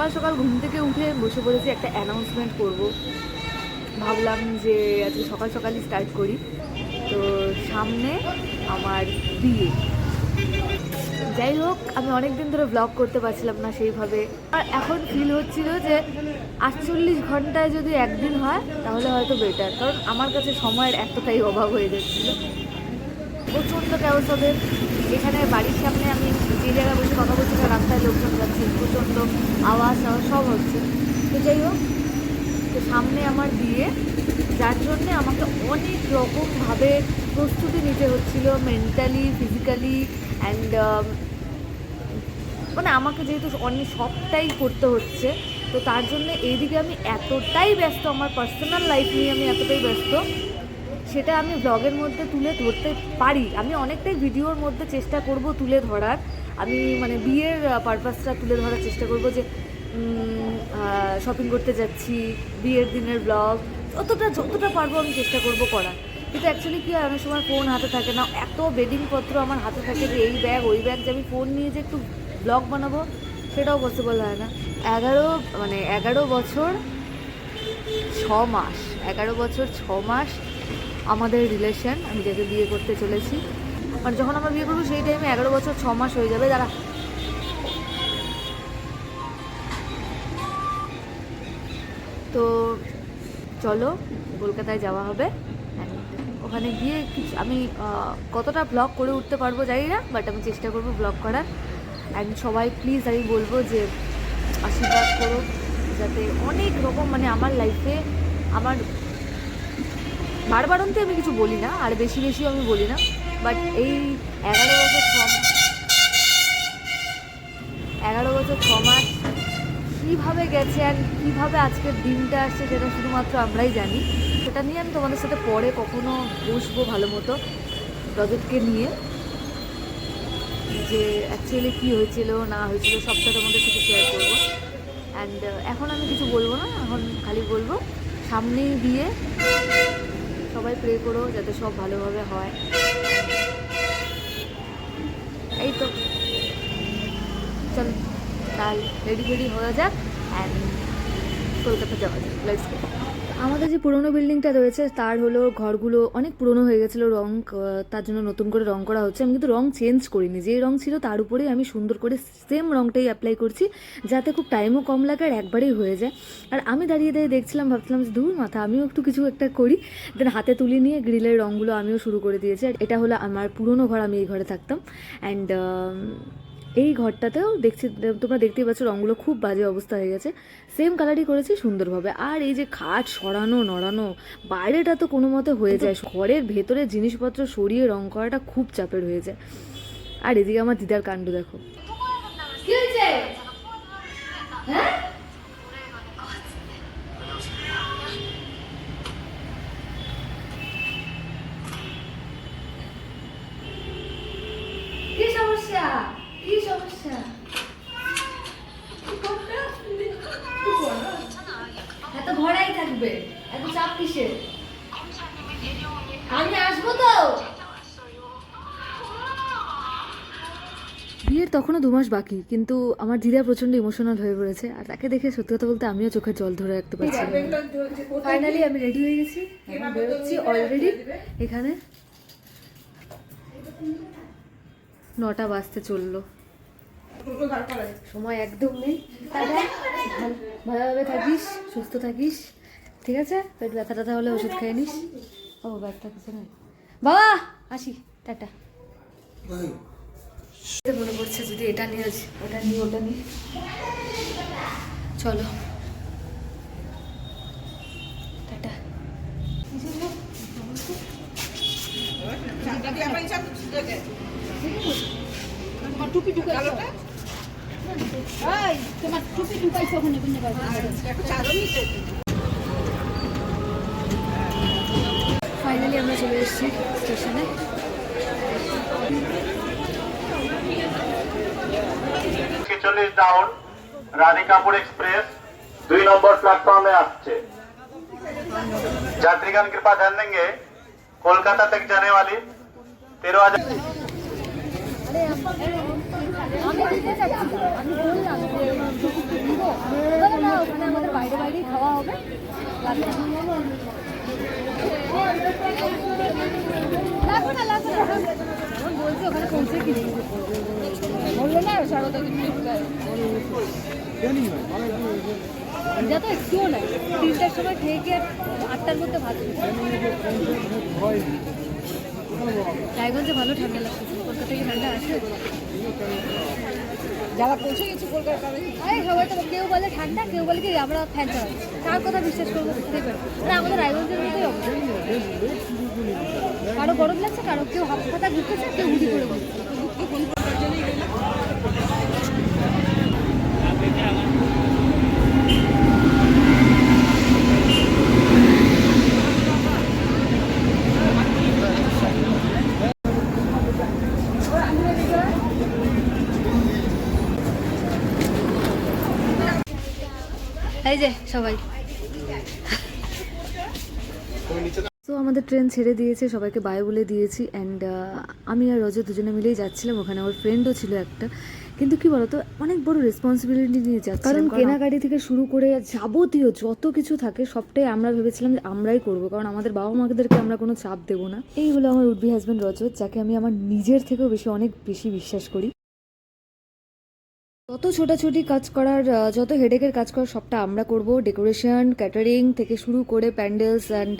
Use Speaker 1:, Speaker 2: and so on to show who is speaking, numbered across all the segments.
Speaker 1: সকাল সকাল ঘুম থেকে উঠে বসে পড়েছি, একটা অ্যানাউন্সমেন্ট করব। ভাবলাম যে আজকে সকাল সকালই স্টার্ট করি। তো সামনে আমার বিয়ে। যাই হোক, আমি অনেক দিন ধরে ব্লগ করতে পারছিলাম না সেইভাবে। আর এখন ফিল হচ্ছিল যে 48 ঘন্টায় যদি একদিন হয় তাহলে হয়তো বেটার, কারণ আমার কাছে সময়ের এতটাই অভাব হয়ে যাচ্ছিল। প্রচণ্ড ক্যাওস হবে এখানে। বাড়ির সামনে আমি যে জায়গায় বসে কথা বলছি না, রাস্তায় লোকজন যাচ্ছে, প্রচণ্ড আওয়াজ সব হচ্ছে। তো যাই হোক, তো সামনে আমার বিয়ে, যার জন্যে আমাকে অনেক রকমভাবে প্রস্তুতি নিতে হচ্ছিল, মেন্টালি, ফিজিক্যালি অ্যান্ড মানে আমাকে যেহেতু অনেক সবটাই করতে হচ্ছে, তো তার জন্য এইদিকে আমি এতটাই ব্যস্ত, আমার পার্সোনাল লাইফ নিয়ে আমি এতটাই ব্যস্ত, সেটা আমি ব্লগের মধ্যে তুলে ধরতে পারি। আমি অনেকটাই ভিডিওর মধ্যে চেষ্টা করব তুলে ধরার। আমি মানে বিয়ের পারপাসটা তুলে ধরার চেষ্টা করব, যে শপিং করতে যাচ্ছি, বিয়ের দিনের ব্লগ যতটা পারবো আমি চেষ্টা করব করার। কিন্তু অ্যাকচুয়ালি কী হয়, অনেক সময় ফোন হাতে থাকে না, এত বেডিংপত্র আমার হাতে থাকে যে এই ব্যাগ ওই ব্যাগ, যে আমি ফোন নিয়ে যে একটু ব্লগ বানাবো সেটাও পসিবল হয় না। 11 বছর 6 মাস, 11 বছর 6 মাস আমাদের রিলেশন। আমি যাকে বিয়ে করতে চলেছি, মানে যখন আমরা বিয়ে করবো সেই টাইমে 11 বছর 6 মাস হয়ে যাবে। যারা তো চলো, কলকাতায় যাওয়া হবে। ওখানে গিয়ে কিছু আমি কতটা ব্লগ করে উঠতে পারবো জানি না, বাট আমি চেষ্টা করবো ব্লগ করার। অ্যান্ড সবাই প্লিজ আমি বলবো যে আশীর্বাদ করো, যাতে অনেক রকম মানে আমার লাইফে আমার বারবারন্তে আমি কিছু বলি না, আর বেশিও আমি বলি না, বাট এই 11 বছর 6 মাস কীভাবে গেছে আর কীভাবে আজকের দিনটা আসছে সেটা শুধুমাত্র আমরাই জানি। সেটা নিয়ে আমি তোমাদের সাথে পরে কখনো বসবো ভালো মতো প্রজেক্টকে নিয়ে, যে অ্যাকচুয়ালি কী হয়েছিল না হয়েছিল সবটা তোমাদের সাথে শেয়ার করবো। অ্যান্ড এখন আমি কিছু বলবো না, এখন খালি বলবো সামনেই বিয়ে, সবাই প্রে করো যাতে সব ভালোভাবে হয়। এই তো চল তাহলে রেডি হয়ে যাক অ্যান্ড কলকাতা যাওয়া যাক। Let's go. আমাদের যে পুরোনো বিল্ডিংটা রয়েছে তার হলো ঘরগুলো অনেক পুরনো হয়ে গেছিলো, রং তার জন্য নতুন করে রং করা হচ্ছে। আমি কিন্তু রং চেঞ্জ করিনি, যে রং ছিল তার উপরেই আমি সুন্দর করে সেম রংটাই অ্যাপ্লাই করছি, যাতে খুব টাইমও কম লাগে আর একবারেই হয়ে যায়। আর আমি দাঁড়িয়ে দেখছিলাম, ভাবছিলাম যে দূর মাথা, আমিও একটু কিছু একটা করি। দেন হাতে তুলে নিয়ে গ্রিলের রঙগুলো আমিও শুরু করে দিয়েছি। আর এটা হলো আমার পুরোনো ঘর, আমি এই ঘরে থাকতাম। অ্যান্ড এই ঘরটাতেও তোমরা দেখতেই পাচ্ছ রঙগুলো খুব বাজে অবস্থা হয়ে গেছে। সেম কালারই করেছি সুন্দরভাবে। আর এই যে খাট সরানো নড়ানো, বাইরেটা তো কোনো মতে হয়ে যায়, ঘরের ভেতরে জিনিসপত্র সরিয়ে রং করাটা খুব চাপের হয়ে যায়। আর এদিকে আমার দিদার কাণ্ড দেখো। কি হয়েছে? হ্যাঁ কি সমস্যা? কি সমস্যা? এত ঘরেই থাকবে, এত চাপ কিসের? আমি আসবো তো। বিয়ের তখনও 2 মাস বাকি, কিন্তু আমার দিদা প্রচণ্ড ইমোশনাল হয়ে পড়েছে। আর তাকে দেখে সত্যি কথা বলতে আমিও চোখের জল ধরে রাখতে পারছি। ফাইনালি আমি রেডি হয়ে গেছি, এখন বেরোচ্ছি অলরেডি। এখানে 9টা বাজতে চললো, সময় একদম নেই। ভালোভাবে থাকিস, সুস্থ থাকিস, ঠিক আছে? পেট ব্যথা ট্যাথা হলে ওষুধ খেয়ে নিস। ও ব্যাগটা কিছু নয় বাবা, আসি, টাটা। মনে পড়ছে যদি এটা নিয়ে ওটা নিই, চলো টাটা। টুপি তোমার টুপি ঢুকাইছো ওখানে। ফাইনালি আমরা চলে এসেছি স্টেশনে।
Speaker 2: Down Radhikapur express 2 number platform में आते यात्रीगण कृपया ध्यान देंगे, कोलकाता तक जाने वाली 13,000।
Speaker 1: আমি দিতে চাচ্ছি, আমি বললাম না ওখানে আমাদের বাইরে বাইরেই খাওয়া হবে। লাগবে না আমার বলছি ওখানে পৌঁছে কি বললো না স্বাগত যা তো একটুও নাই 3টার সময় খেয়ে গিয়ে 8টার মধ্যে ভাত রায়গঞ্জে ভালো ঠান্ডা লাগছে। কলকাতায় কি ঠান্ডা আছে? যারা পৌঁছে গেছে কলকাতায় সবাই তো কেউ বলে ঠান্ডা, কেউ বলে কি আমরা ফ্যান চালাই। কার কথা বিশ্বাস করবো বুঝতেই পারি না। আমাদের রায়গঞ্জের মধ্যেই অবস্থা, কারো গরম লাগছে, কারো কেউ হাফ পাতা ঘুরতেছে, কেউ হুডি করে বলছে। এই যে সবাই তো আমাদের ট্রেন ছেড়ে দিয়েছে, সবাইকে বাই বলে দিয়েছি। অ্যান্ড আমি আর রজত দুজনে মিলেই যাচ্ছিলাম। ওখানে আমার ফ্রেন্ডও ছিল একটা, কিন্তু কি বলতো অনেক বড় রেসপন্সিবিলিটি নিয়ে যাচ্ছে, কারণ কেনাকাটি থেকে শুরু করে যাবতীয় যত কিছু থাকে সবটাই আমরা ভেবেছিলাম যে আমরাই করবো, কারণ আমাদের বাবা মাদেরকে আমরা কোনো চাপ দেবো না। এই হলো আমার উডবি হাজব্যান্ড রজত, যাকে আমি আমার নিজের থেকেও অনেক বেশি বিশ্বাস করি। যত ছোটাছুটি কাজ করার, যত হেডেকের কাজ করার সবটা আমরা করব। ডেকোরেশন, ক্যাটারিং থেকে শুরু করে প্যান্ডেলস অ্যান্ড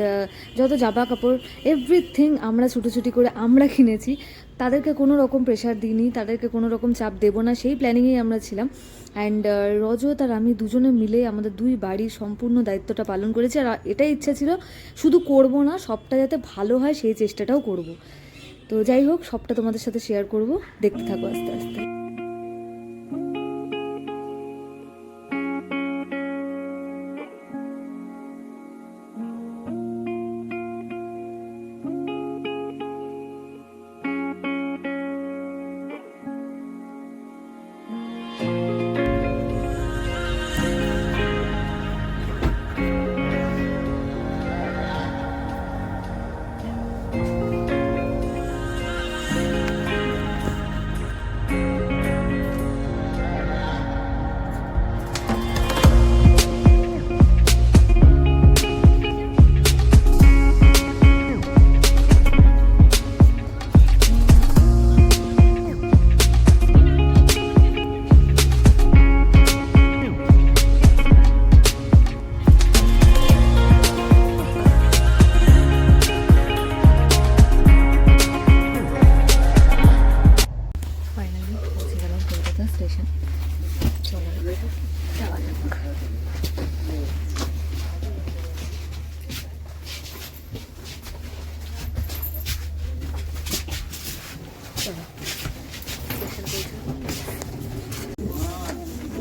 Speaker 1: যত জামা কাপড় এভরিথিং আমরা ছুটোছুটি করে আমরা কিনেছি। তাদেরকে কোনো রকম প্রেশার দিইনি, তাদেরকে কোনো রকম চাপ দেবো না, সেই প্ল্যানিংয়েই আমরা ছিলাম। অ্যান্ড রজত আর আমি দুজনে মিলে আমাদের দুই বাড়ির সম্পূর্ণ দায়িত্বটা পালন করেছি। আর এটাই ইচ্ছা ছিল, শুধু করব না, সবটা যাতে ভালো হয় সেই চেষ্টাটাও করব। তো যাই হোক, সবটা তোমাদের সাথে শেয়ার করব, দেখতে থাকো আস্তে আস্তে। স্টেশন যাওয়া যাক।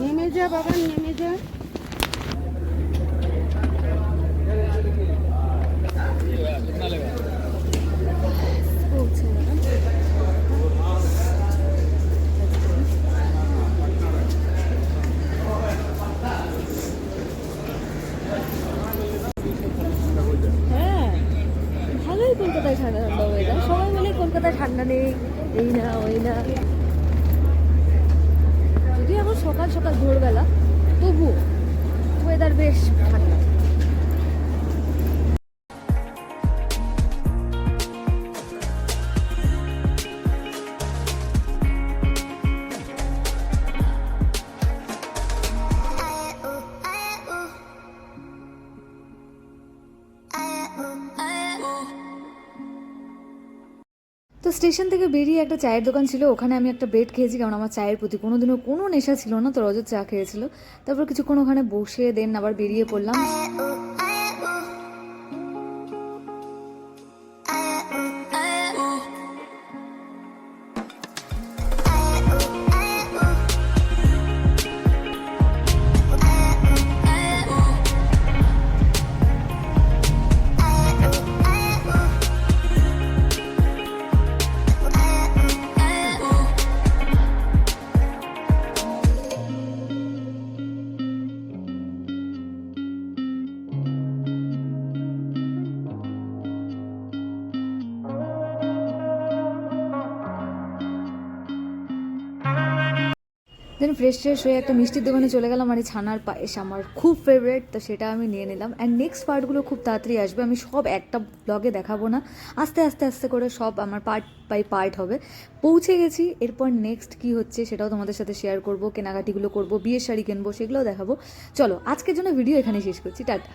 Speaker 3: নেমে যা বাবা, নেমে যা।
Speaker 1: ভালোই কলকাতায় ঠান্ডা ঠান্ডা ওয়েদার, সবাই মিলে কলকাতায় ঠান্ডা নেই, এই না ওই না। যদি এখন সকাল সকাল ভোরবেলা, তবুও ওয়েদার বেশ ঠান্ডা। তো স্টেশন থেকে বেরিয়ে একটা চায়ের দোকান ছিল, ওখানে আমি একটা ব্রেড খেয়েছি, কারণ আমার চায়ের প্রতি কোনোদিনও কোনো নেশা ছিল না। তো রজত চা খেয়েছিল, তারপর কিছুক্ষণ ওখানে বসে দেন আবার বেরিয়ে পড়লাম। দেন ফ্রেশ হয়ে একটা মিষ্টির দোকানে চলে গেলাম, আর এই ছানার পায়েস আমার খুব ফেভারিট, তো সেটা আমি নিয়ে নিলাম। অ্যান্ড নেক্সট পার্টগুলো খুব তাড়াতাড়ি আসবে, আমি সব একটা ব্লগে দেখাবো না, আস্তে আস্তে করে সব আমার পার্ট বাই পার্ট হবে। পৌঁছে গেছি, এরপর নেক্সট কি হচ্ছে সেটাও তোমাদের সাথে শেয়ার করবো, কেনাকাটিগুলো করবো, বিয়ের শাড়ি কিনবো, সেগুলোও দেখাবো। চলো আজকের জন্য ভিডিও এখানে শেষ করছি, টাটা।